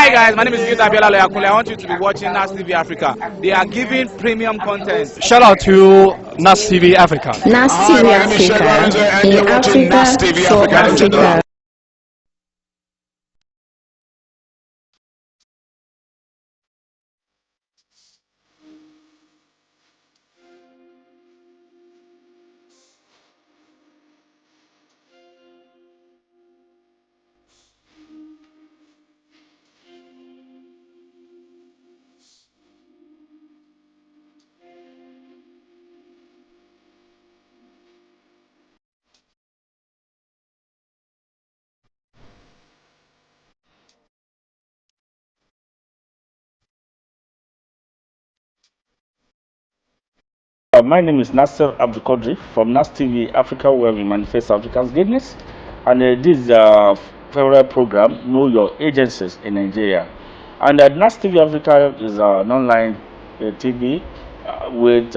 Hi guys, my name is Gita Biola Loyakunle. I want you to be watching NASTV Africa. They are giving premium content. Shout out to NASTV Africa. NASTV Africa, in Africa for Africa. My name is NASIR from NASTV Africa, where we manifest Africa's greatness. And this is a federal program, Know Your Agencies in Nigeria. And NASTV Africa is an online TV with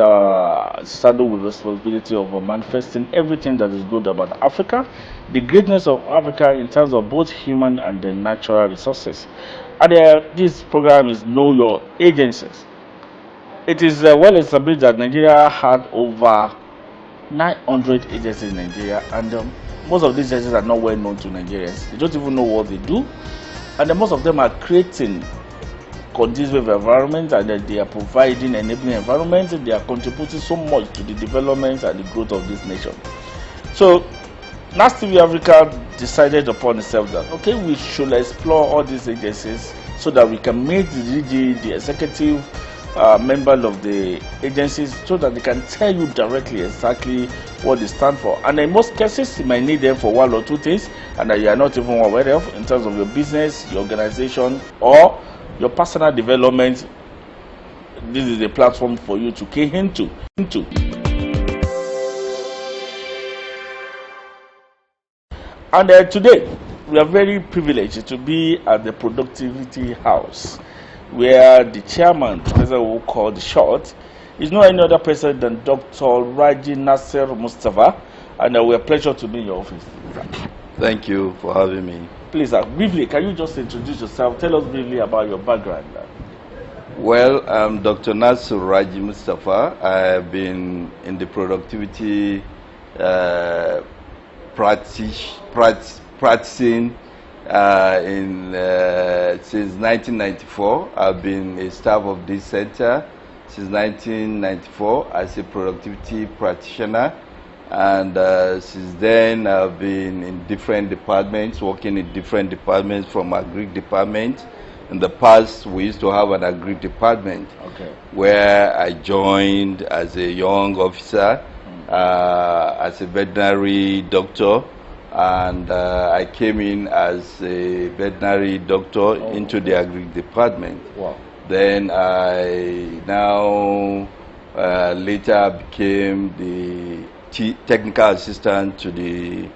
saddled with responsibility of manifesting everything that is good about Africa, the greatness of Africa in terms of both human and the natural resources. And this program is Know Your Agencies. It is well established that Nigeria had over 900 agencies in Nigeria, and most of these agencies are not well known to Nigerians. They don't even know what they do, and most of them are creating conducive environment, and they are providing enabling environment. They are contributing so much to the development and the growth of this nation. So NASTV Africa decided upon itself that okay, we should explore all these agencies so that we can make the RAJI, the executive member of the agencies, so that they can tell you directly exactly what they stand for. And in most cases, you might need them for one or two things, and that you are not even aware of in terms of your business, your organization, or your personal development. This is a platform for you to key into. And today, we are very privileged to be at the Productivity House, where the chairman, President will call the shot, is no any other person than Dr. RAJI Nasir Mustafa, and we are pleasure to be in your office. Thank you for having me. Please, briefly, can you just introduce yourself? Tell us briefly about your background. Well, I'm Dr. Nasir RAJI Mustafa. I have been in the productivity practicing since 1994. I've been a staff of this center since 1994 as a productivity practitioner, and since then I've been in different departments, working in different departments, from agri department. In the past, we used to have an agri department, where I joined as a young officer, as a veterinary doctor, and I came in as a veterinary doctor into the agri department. Wow. Then I now later became the technical assistant to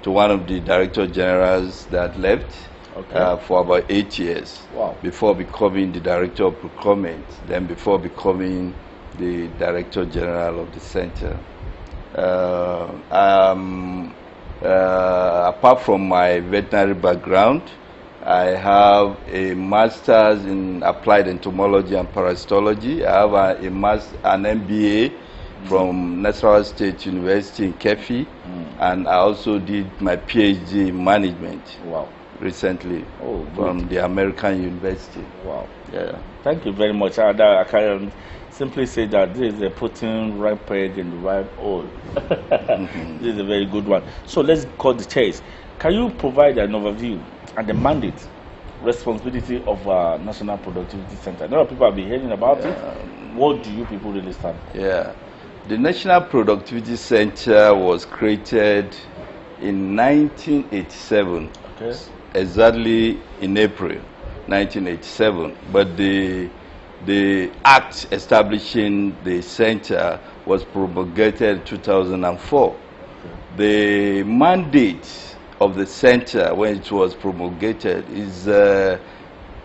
one of the director generals that left for about 8 years. Wow. Before becoming the director of procurement, then before becoming the director general of the center. Apart from my veterinary background, I have a master's in applied entomology and parasitology. I have an MBA from Nasarawa State University in Kefi, and I also did my PhD in management recently from the American University. Wow. Yeah. Thank you very much. I can simply say that this is putting right peg in the right hole. This is a very good one. So let's cut the chase. Can you provide an overview and the mandate, responsibility of National Productivity Center? A lot of people have been hearing about it. What do you people really stand for? Yeah. The National Productivity Center was created in 1987, exactly in April 1987. But the act establishing the center was promulgated in 2004. The mandate of the center when it was promulgated is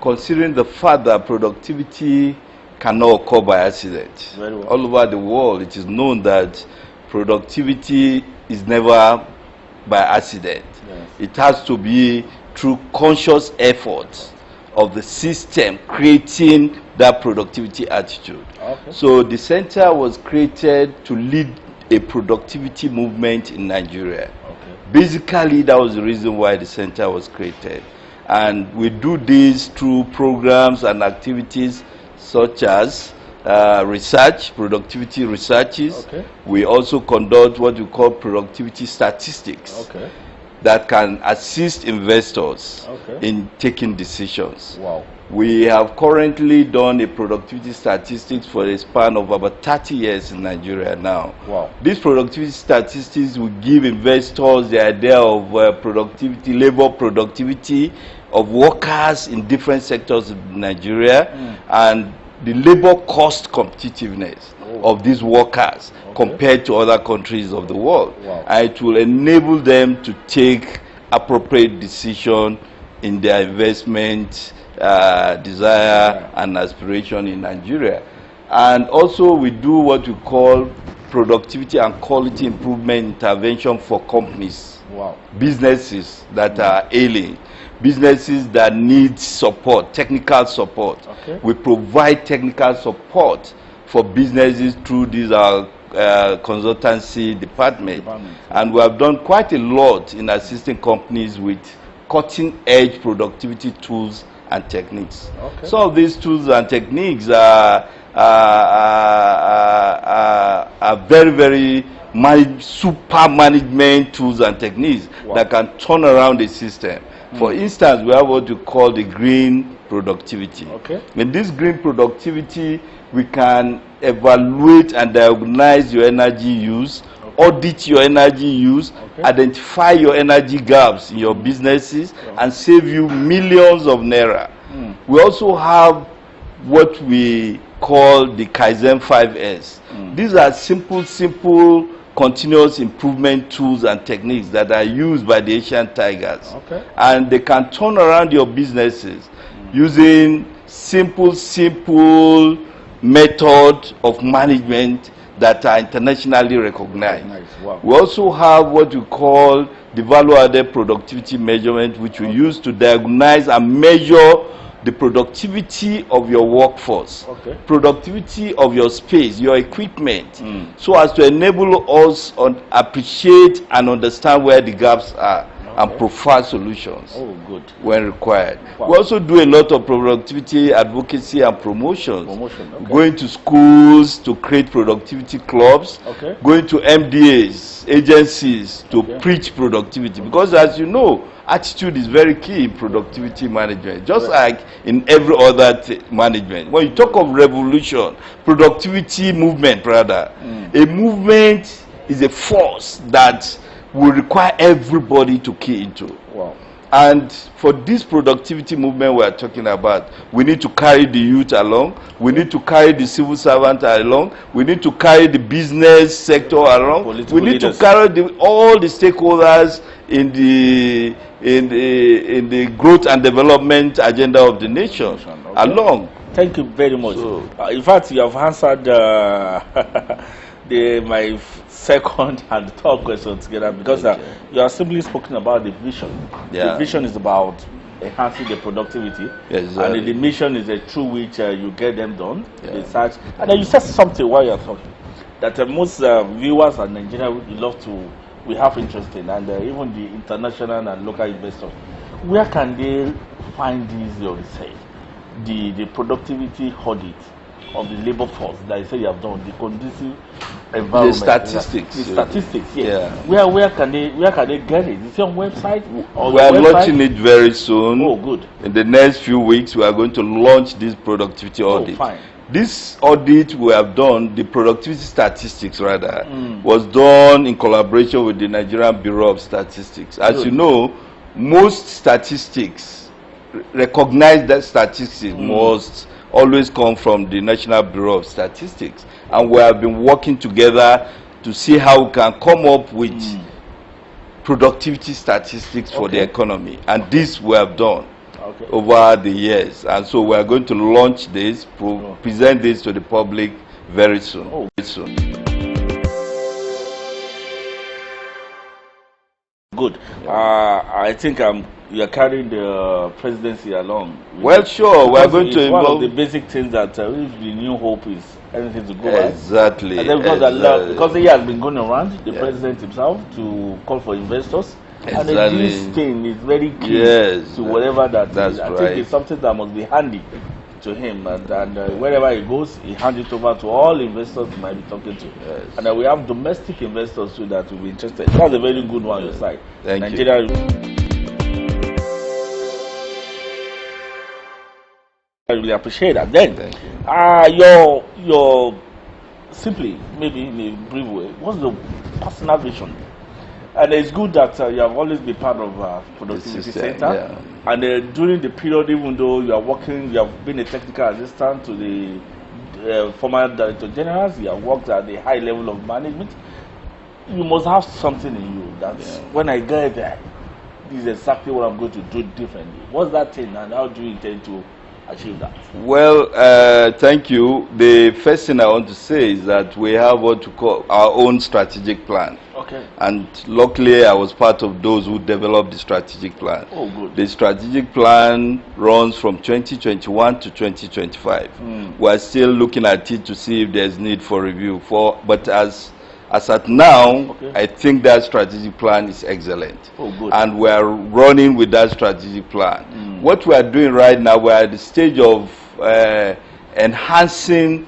considering the fact that productivity cannot occur by accident. Well. All over the world, it is known that productivity is never by accident. Yes. It has to be through conscious effort of the system creating that productivity attitude. Okay. So the center was created to lead a productivity movement in Nigeria. Okay. Basically, that was the reason why the center was created. And we do this through programs and activities such as research, productivity researches. Okay. We also conduct what we call productivity statistics. Okay. That can assist investors Okay. in taking decisions. Wow. We have currently done a productivity statistics for a span of about 30 years in Nigeria now. Wow. These productivity statistics will give investors the idea of productivity, labor productivity of workers in different sectors of Nigeria, and the labor cost competitiveness of these workers compared to other countries of the world. Wow. And it will enable them to take appropriate decision in their investment desire and aspiration in Nigeria. And also we do what we call productivity and quality improvement intervention for companies. Wow. Businesses that are ailing, businesses that need support, technical support. Okay. We provide technical support for businesses through these consultancy department. And we have done quite a lot in assisting companies with cutting-edge productivity tools and techniques. Okay. Some of these tools and techniques are very, very super management tools and techniques that can turn around the system. For instance, we have what we call the green productivity. Okay. In this green productivity, we can evaluate and diagnose your energy use, audit your energy use, identify your energy gaps in your businesses, and save you millions of naira. We also have what we call the Kaizen 5S. These are simple continuous improvement tools and techniques that are used by the Asian tigers. Okay. And they can turn around your businesses using simple method of management that are internationally recognized. Nice. Wow. We also have what we call the value-added productivity measurement, which we use to diagnose and measure the productivity of your workforce, productivity of your space, your equipment, so as to enable us to appreciate and understand where the gaps are and provide solutions when required. Wow. We also do a lot of productivity advocacy and promotions. Okay. Going to schools to create productivity clubs, going to MDAs, agencies to preach productivity, because as you know, attitude is very key in productivity management, just like in every other management. When you talk of revolution, productivity movement rather, a movement is a force that will require everybody to key into. Wow. And for this productivity movement we are talking about, we need to carry the youth along, we need to carry the civil servant along, we need to carry the business sector along, we need to carry all the stakeholders in the growth and development agenda of the nation along. Thank you very much. In fact, you have answered my second and third question together, because you are simply speaking about the vision. The vision is about enhancing the productivity, and the mission is through which you get them done, research. And then you said something while you're talking, that most viewers in Nigeria we have interest in, and even the international and local investors. Where can they find these research, the productivity audit of the labor force that you say you have done, the conducive environment, the statistics, yes. Where can they get it? Is it on website? We are launching it very soon. Oh, good. In the next few weeks, we are going to launch this productivity audit. Fine. This audit we have done, the productivity statistics rather, was done in collaboration with the Nigerian Bureau of Statistics. As you know, most statistics, recognized statistics must always come from the National Bureau of Statistics. And we have been working together to see how we can come up with productivity statistics for the economy. And this we have done over the years. And so we are going to launch this, present this to the public very soon. Good. I think you are carrying the presidency along. Well, sure, we are going to it's one of involve the basic things that if the new hope is anything to go exactly. And then because he has been going around, the president himself, to call for investors. Exactly. And this thing is very key to whatever that's I think it's something that must be handy to him, and wherever he goes, he hands it over to all investors he might be talking to. And we have domestic investors too that will be interested. That's a very good one on your side. Thank Nigeria you. I really appreciate that. Then, your simply, maybe in a brief way, what's the personal vision? And it's good that you have always been part of Productivity Center. And during the period, even though you are working, you have been a technical assistant to the former Director Generals, you have worked at the high level of management. You must have something in you that when I get there, this is exactly what I'm going to do differently. What's that thing, and how do you intend to achieve that? Well, thank you. The first thing I want to say is that we have what we call our own strategic plan. Okay. And luckily, I was part of those who developed the strategic plan. Oh, good. The strategic plan runs from 2021 to 2025. We are still looking at it to see if there's need for review. But as at now, I think that strategic plan is excellent. Oh, good. And we are running with that strategic plan. What we are doing right now, we are at the stage of enhancing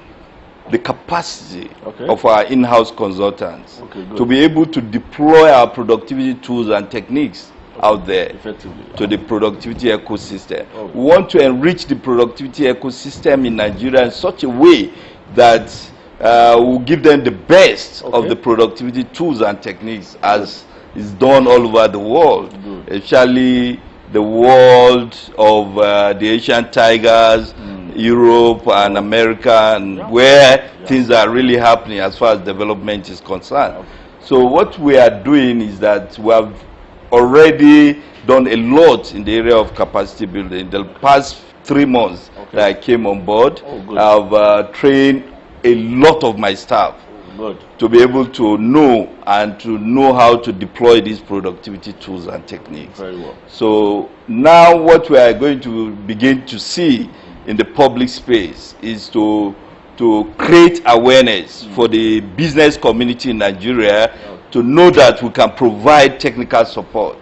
the capacity of our in-house consultants to be able to deploy our productivity tools and techniques out there to the productivity ecosystem. We want to enrich the productivity ecosystem in Nigeria in such a way that we'll give them the best of the productivity tools and techniques as is done all over the world, especially the world of the Asian tigers, Europe and America, and where things are really happening as far as development is concerned. So what we are doing is that we have already done a lot in the area of capacity building. The past 3 months that I came on board, I've trained a lot of my staff to be able to know how to deploy these productivity tools and techniques. Very well. So now what we are going to begin to see in the public space is to create awareness for the business community in Nigeria to know that we can provide technical support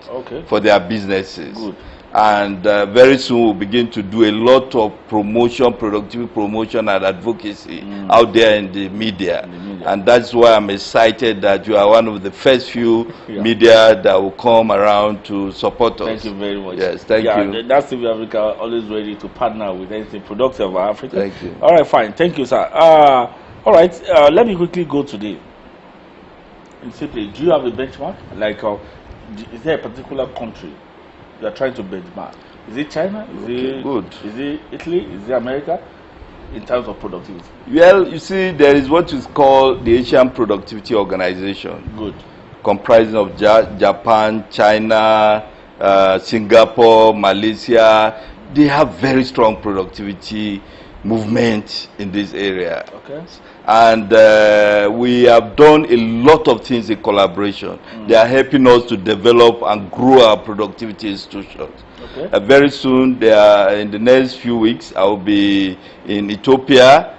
for their businesses. Good. And very soon we'll begin to do a lot of promotion, productivity promotion and advocacy out there in the media. And that's why I'm excited that you are one of the first few media that will come around to support us. Thank you very much. Yes, thank you. NASTV Africa always ready to partner with anything productive of Africa. Thank you. All right, fine. Thank you, sir. All right, let me quickly go today. And simply, do you have a benchmark? Like, is there a particular country you are trying to benchmark? Is it China? Is it good? Is it Italy? Is it America? In terms of productivity? Well, you see, there is what is called the Asian Productivity Organization. Good. Comprising of Japan, China, Singapore, Malaysia. They have very strong productivity movement in this area. Okay. And we have done a lot of things in collaboration. They are helping us to develop and grow our productivity institutions. Okay. Very soon, in the next few weeks, I will be in Ethiopia,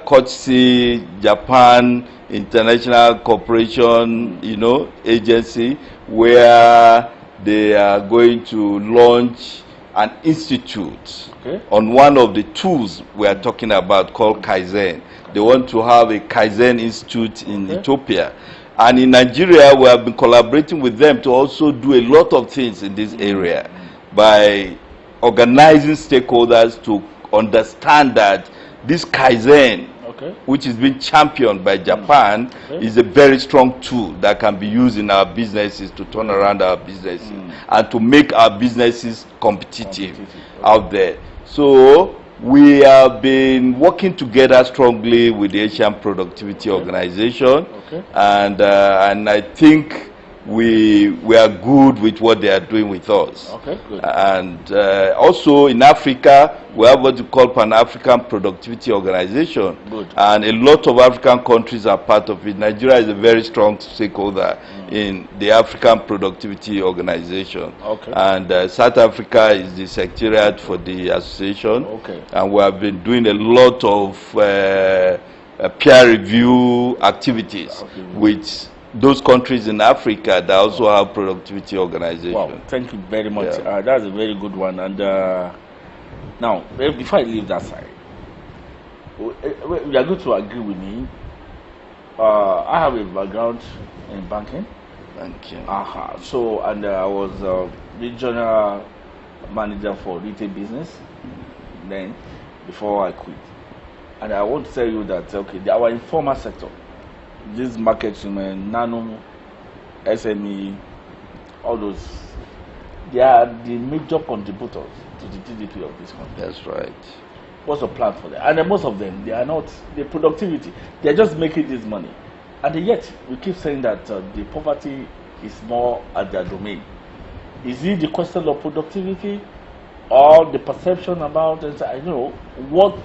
Kotsi, Japan International Corporation, agency, where they are going to launch an institute on one of the tools we are talking about called Kaizen. They want to have a Kaizen institute in Ethiopia. And in Nigeria, we have been collaborating with them to also do a lot of things in this area by organizing stakeholders to understand that this Kaizen, which is being championed by Japan, is a very strong tool that can be used in our businesses to turn around our businesses and to make our businesses competitive out there. So we have been working together strongly with the Asian Productivity Organization, and I think we are good with what they are doing with us. Okay, good. And also in Africa, we have what we call Pan-African Productivity Organization. Good. And a lot of African countries are part of it. Nigeria is a very strong stakeholder in the African Productivity Organization. Okay. And South Africa is the secretariat for the association. Okay. And we have been doing a lot of peer review activities with those countries in Africa that also have productivity organizations. Wow, thank you very much. Yeah. That's a very good one. And now, before I leave that side, you are going to agree with me. I have a background in banking. Thank you. So, and I was regional manager for retail business then, before I quit. And I want to tell you that, okay, our informal sector, this market women, nano, SME, all those, they are the major contributors to the GDP of this country. That's right. What's the plan for them? And then most of them, they are not the productivity. They are just making this money, and yet we keep saying that the poverty is more at their domain. Is it the question of productivity, or the perception about it? I know what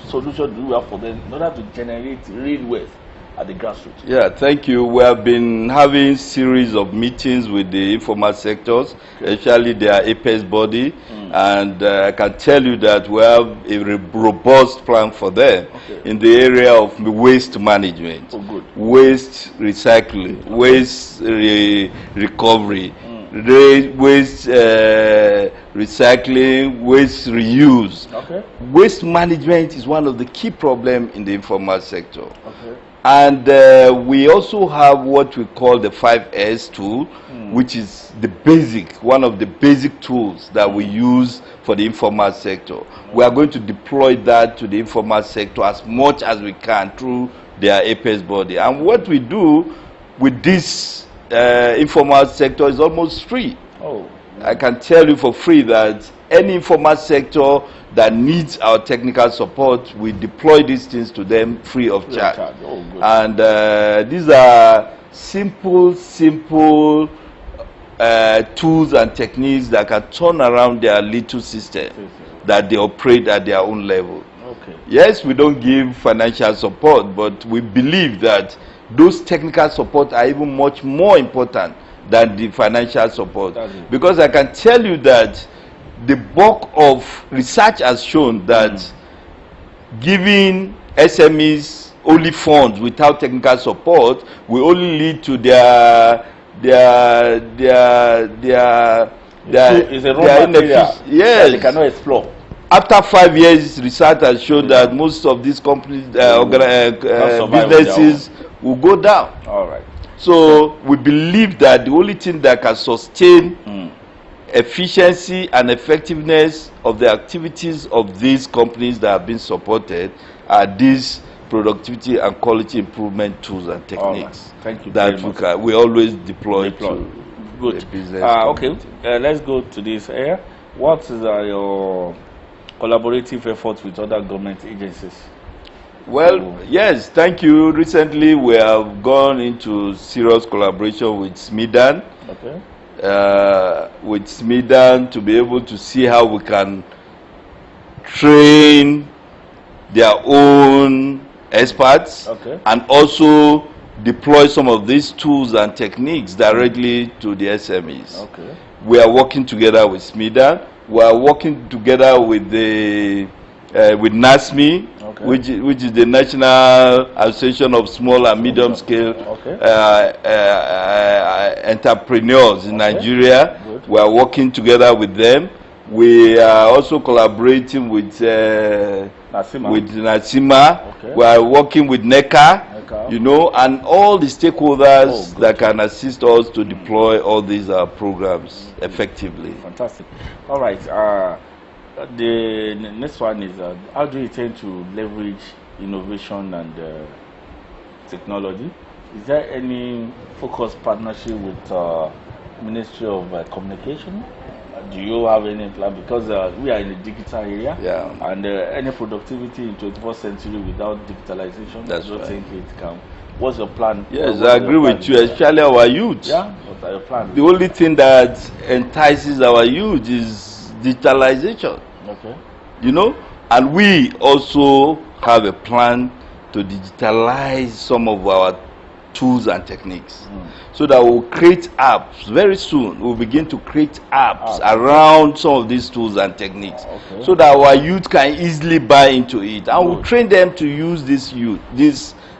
solution do we have for them in order to generate real wealth at the grassroots? Yeah, thank you. We have been having series of meetings with the informal sectors, especially their APES body, and I can tell you that we have a robust plan for them in the area of waste management, waste recycling, waste recovery, waste recycling, waste reuse. Waste management is one of the key problems in the informal sector. And we also have what we call the 5S tool, which is the one of the basic tools that we use for the informal sector. We are going to deploy that to the informal sector as much as we can through their APES body. And what we do with this informal sector is almost free. I can tell you for free that any informal sector that needs our technical support, we deploy these things to them free of charge. And these are simple tools and techniques that can turn around their little system that they operate at their own level. Yes, we don't give financial support, but we believe that those technical support are even much more important than the financial support. Because I can tell you that the bulk of research has shown that giving SMEs only funds without technical support will only lead to their inefficiency. Yes, they cannot explore. After 5 years, research has shown that most of these companies, businesses will go down. So we believe that the only thing that can sustain efficiency and effectiveness of the activities of these companies that have been supported are these productivity and quality improvement tools and techniques. Thank you that we always deploy to the business. Let's go to this area. What is your collaborative efforts with other government agencies? Well, yes, thank you. Recently, we have gone into serious collaboration with SMIDAN. With SMIDAN to be able to see how we can train their own experts and also deploy some of these tools and techniques directly to the SMEs. We are working together with SMIDAN. We are working together with the with NASMI, which is the National Association of Small and Medium Scale Entrepreneurs in Nigeria. We are working together with them. We are also collaborating with NASIMA. We are working with NECA, you know, and all the stakeholders that can assist us to deploy all these programs effectively. Fantastic. All right. The next one is how do you intend to leverage innovation and technology? Is there any focused partnership with Ministry of Communication Do you have any plan? Because we are in the digital area, Yeah. and any productivity in 21st century without digitalization, That's I don't right. think it can. What's your plan? Yes, What I are your agree with plans you, there? especially our youth. Yeah, what are your plans? The only thing that entices our youth is digitalization, Okay. you know, and we also have a plan to digitalize some of our tools and techniques, so that we'll create apps very soon. We'll begin to create apps around some of these tools and techniques, Okay. so that our youth can easily buy into it, and we'll train them to use these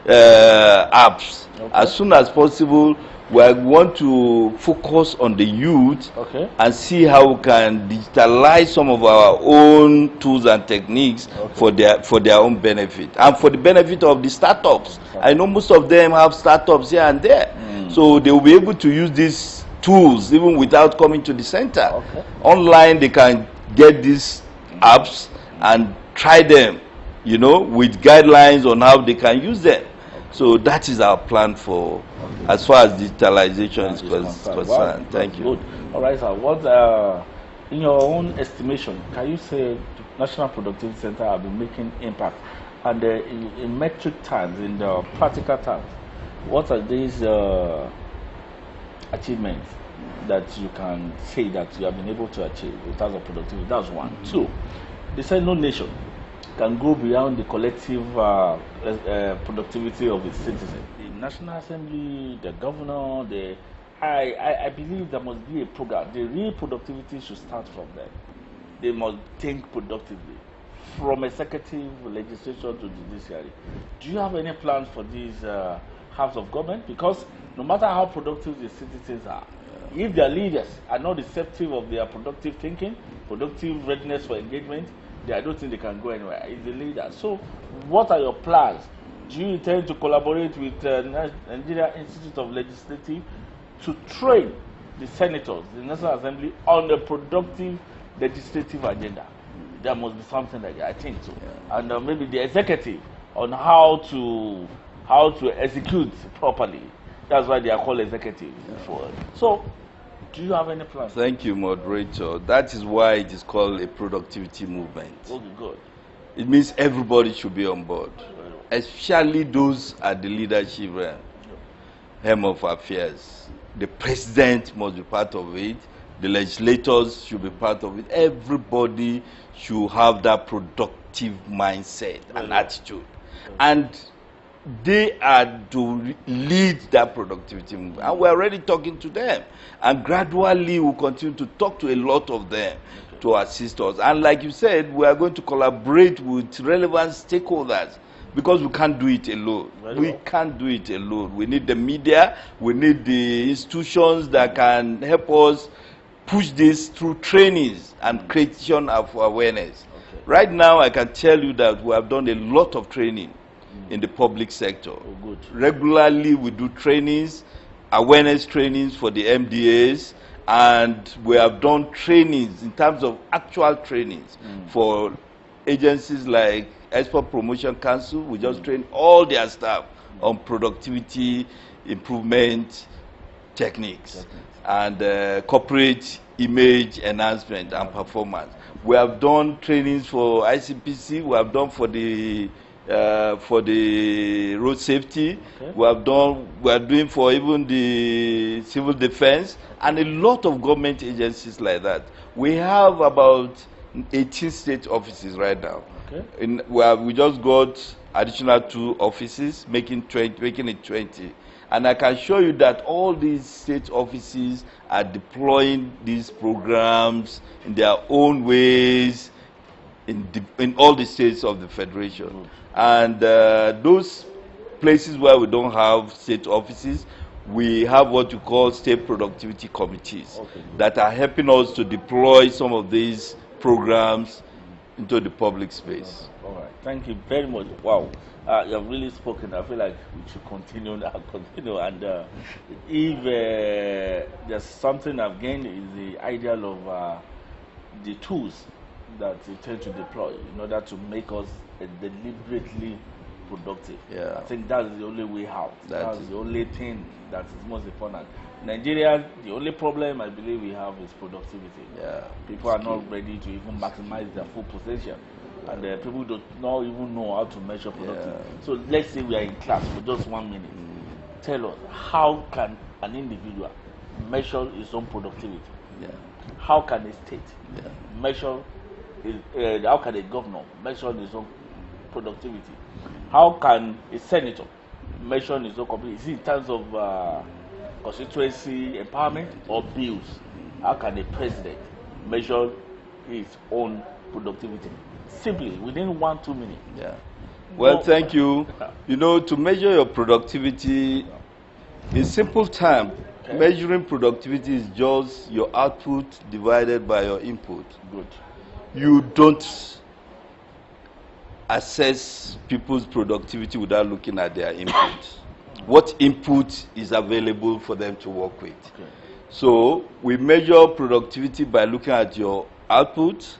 apps as soon as possible. We want to focus on the youth, Okay. and see how we can digitalize some of our own tools and techniques for their own benefit, and for the benefit of the startups. I know most of them have startups here and there, so they will be able to use these tools even without coming to the center. Online, they can get these apps and try them, you know, with guidelines on how they can use them. So that is our plan for, as far as digitalization is concerned. Wow, Thank you. Good. All right, sir. What, in your own estimation, can you say the National Productivity Center have been making impact? And in metric terms, in the practical terms, what are these achievements that you can say that you have been able to achieve in terms of productivity? That's one. Two, they say no nation can go beyond the collective productivity of its citizens. The National Assembly, the governor, I believe there must be a program. The real productivity should start from them. They must think productively, from executive, legislation to judiciary. Do you have any plans for these halves of government? Because no matter how productive the citizens are, if their leaders are not receptive of their productive thinking, productive readiness for engagement, I don't think they can go anywhere. It's the leaders. So, what are your plans? Do you intend to collaborate with Nigeria Institute of Legislative to train the senators, the National Assembly, on a productive legislative agenda? There must be something like that, I think so. Yeah. And maybe the executive on how to execute properly. That's why they are called executive. Yeah. So, do you have any plans? Thank you, moderator. That is why it is called a productivity movement. Okay, good. It means everybody should be on board, especially those at the leadership helm of affairs. The president must be part of it. The legislators should be part of it. Everybody should have that productive mindset and attitude. And they are to lead that productivity movement. And we're already talking to them. And gradually we'll continue to talk to a lot of them to assist us. And like you said, we are going to collaborate with relevant stakeholders, because we can't do it alone. We can't do it alone. We need the media, we need the institutions that can help us push this through trainings and creation of awareness. Right now, I can tell you that we have done a lot of training in the public sector. Regularly, we do trainings, awareness trainings for the MDAs, and we have done trainings in terms of actual trainings for agencies like Export Promotion Council. We just train all their staff on productivity improvement techniques and corporate image enhancement and performance. We have done trainings for ICPC. We have done for the road safety. We are doing for even the civil defense and a lot of government agencies like that. We have about 18 state offices right now. We just got additional 2 offices, making it 20. And I can show you that all these state offices are deploying these programs in their own ways in all the states of the Federation. And those places where we don't have state offices, we have what you call state productivity committees that are helping us to deploy some of these programs into the public space. All right. Thank you very much. Wow. You have really spoken. I feel like we should continue now. And if there's something I've gained, is the idea of the tools that you tend to deploy in order to make us deliberately productive. Yeah. I think that's the only way out. That's is the only thing that is most important. Nigeria, the only problem I believe we have is productivity. Yeah. People are not ready to even maximize their full potential. And people do not even know how to measure productivity. Yeah. So let's say we are in class for just 1 minute. Tell us, how can an individual measure his own productivity? Yeah. How can a state measure how can a governor measure his own productivity? How can a senator measure his own company? Is it in terms of constituency empowerment or bills? How can a president measure his own productivity? Simply within 1-2 minutes. Yeah. Well, thank you. You know, to measure your productivity, in simple terms, measuring productivity is just your output divided by your input. Good. You don't assess people's productivity without looking at their input. What input is available for them to work with? Okay. So we measure productivity by looking at your output.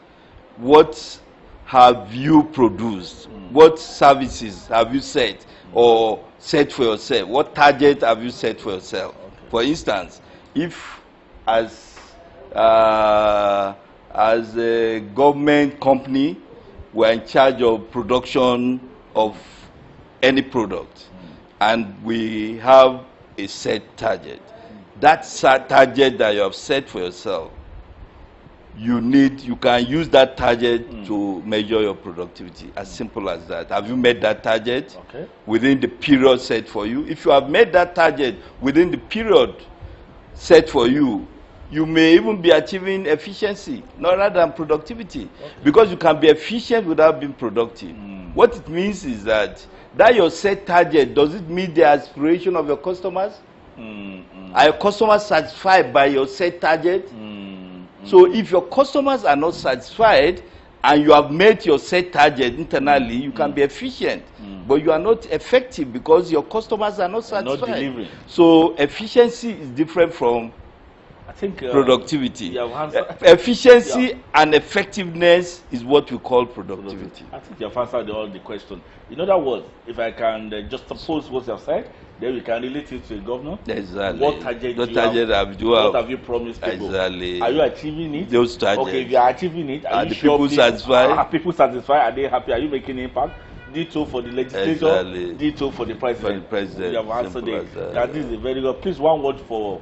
What have you produced? What services have you set or set for yourself? What target have you set for yourself? Okay. For instance, if as a government company we're in charge of production of any product and we have a set target, that target that you have set for yourself, you can use that target to measure your productivity. As simple as that. Have you met that target within the period set for you? If you have met that target within the period set for you, you may even be achieving efficiency, not rather than productivity. Because you can be efficient without being productive. What it means is that your set target, does it meet the aspiration of your customers? Are your customers satisfied by your set target? So if your customers are not satisfied and you have met your set target internally, you can be efficient, but you are not effective because your customers are not satisfied. Not delivering. So efficiency is different from productivity. Efficiency and effectiveness is what we call productivity. I think you have answered all the question. In other words, if I can just suppose what you have said, then we can relate it to the governor. Exactly. What target what have you promised people? Exactly. Are you achieving it? Those targets. Okay, if you are achieving it, are you the sure people satisfied? Are people satisfied? Are they happy? Are you making impact? Ditto for the legislature. Exactly. Ditto for the president. You have answered it. That is a very good. Please, one word for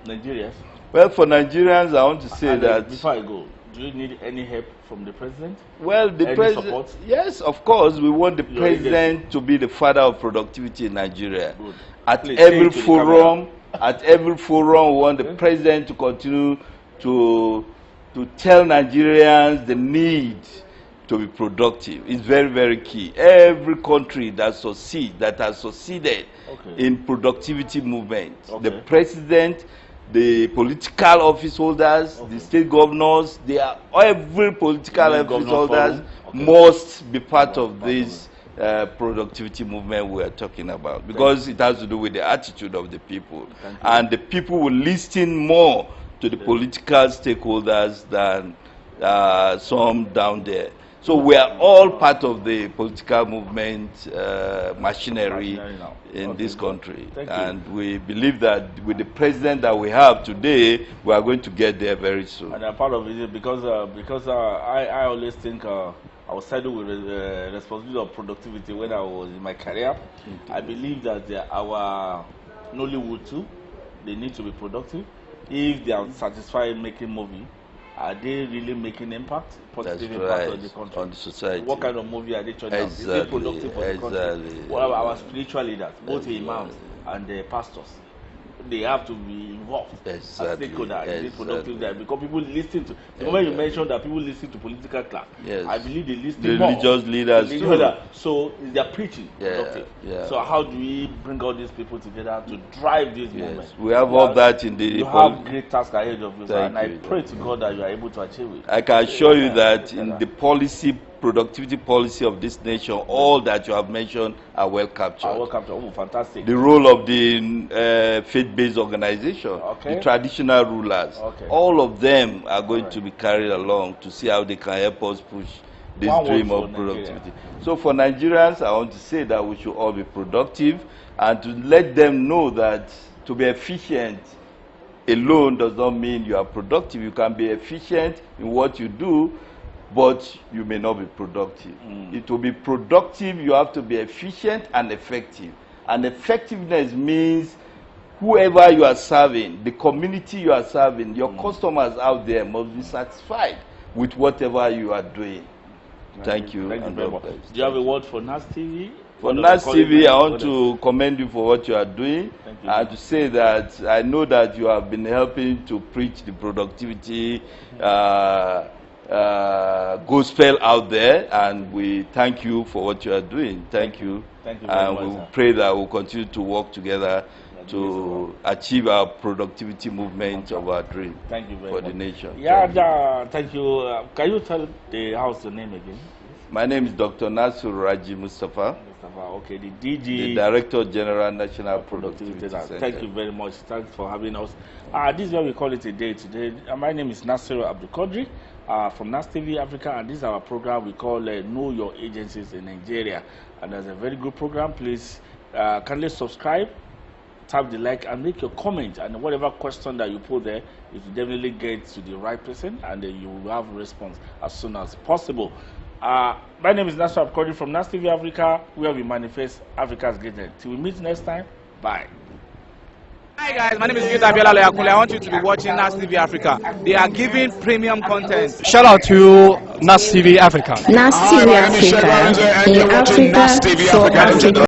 Nigerians. Well, for Nigerians, I want to say that before I go, do you need any help from the president? Well, the president, yes, of course, we want the president to be the father of productivity in Nigeria. Good. At every forum, we want the president to continue to tell Nigerians the need to be productive. It's very, very key. Every country that has succeeded in productivity movement, the president, the political office holders, the state governors, every political office holders must be part of this productivity movement we are talking about, because it has to do with the attitude of the people, and the people will listen more to the political stakeholders than some down there. So we are all part of the political movement machinery in this country. And we believe that with the president that we have today, we are going to get there very soon. And I'm part of it because I always think I was saddled with the responsibility of productivity when I was in my career. I believe that our Nollywood too, they need to be productive. If they are satisfied making movie, are they really making impact, positive impact on the country, on the society? What kind of movie are they turning out? Is it productive for the country? What about our spiritual leaders, both the imams and the pastors? They have to be involved as stakeholders. Is it productive there? Because people listen to. The moment you mentioned that people listen to political class, I believe they listen the more. Religious leaders too. So they are preaching productive. So how do we bring all these people together to drive this movement? We have all that in the. You have great task ahead of you, and I pray to God that you are able to achieve it. I can assure you that in the productivity policy of this nation, all that you have mentioned are well captured. Oh, fantastic. The role of the faith-based organization, the traditional rulers, all of them are going to be carried along to see how they can help us push this dream of productivity. So for Nigerians, I want to say that we should all be productive and to let them know that to be efficient alone does not mean you are productive. You can be efficient in what you do, but you may not be productive. To be productive, you have to be efficient and effective. And effectiveness means whoever you are serving, the community you are serving, your customers out there must be satisfied with whatever you are doing. Thank you. Thank you very much. Do you have a word for NASTV? For NASTV, I want to commend you for what you are doing and to say that I know that you have been helping to preach the productivity gospel out there, and we thank you for what you are doing. Thank you. Thank you very much. And we pray that we'll continue to work together to achieve our productivity movement of our dream. Thank you very for much. the nation. Yeah, thank you. Can you tell the house the name again? My name is Dr. NASIR RAJI Mustafa. Okay, the DG, the Director General National Productivity Center. Thank you very much. Thanks for having us. This is what we call it a day today. My name is NASIR from NASTV Africa, and this is our program we call Know Your Agencies in Nigeria. And that's a very good program. Please kindly subscribe, tap the like, and make your comment. And whatever question that you put there, it will definitely get to the right person, and you will have a response as soon as possible. My name is NASTV from NASTV Africa, where we manifest Africa's greatness. Till we meet next time, bye. Hi guys, my name is Gita Biala. I want you to be watching NASTV Africa. They are giving premium content. Shout out to NASTV Africa. NASTV Africa, in Africa, for Africa.